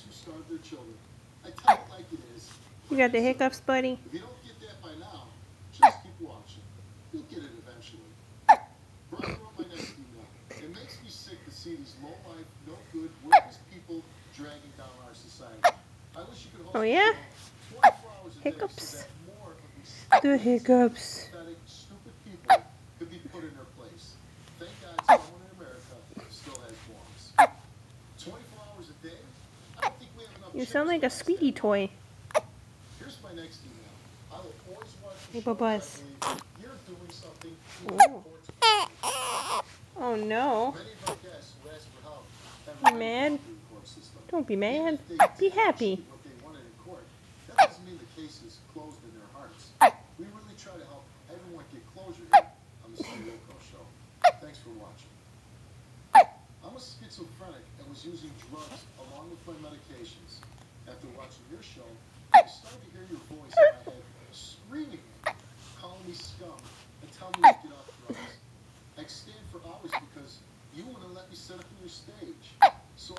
who starve their children. I tell it like it is. You got the hiccups, buddy? If you don't get that by now, just keep watching. You'll get it eventually. Brian wrote my next email. It makes me sick to see these low-life, no-good, worthless people dragging down our society. I wish you could host Oh yeah? 24 hours a day Hiccups. so that more of these The hiccups. pathetic, stupid people could be put in their place. Thank God someone in America still has bombs. 24 hours a day? I don't think we have enough. You sound like a squeaky toy. Here's my next email. I will always watch the Hey, show Bubba's. you're doing something Oh. Oh no. Many of our guests who ask for help You mad? Don't be mad. Be happy. what they wanted in court. That doesn't mean the case is closed in their hearts. We really try to help everyone get closure here on the Steve Wilco Show. Thanks for watching. I'm a schizophrenic and was using drugs along with my medications. After watching your show, I started to hear your voice in my head screaming at me, calling me scum, and telling me to get off drugs. I stand for hours because you wouldn't let me set up on your stage.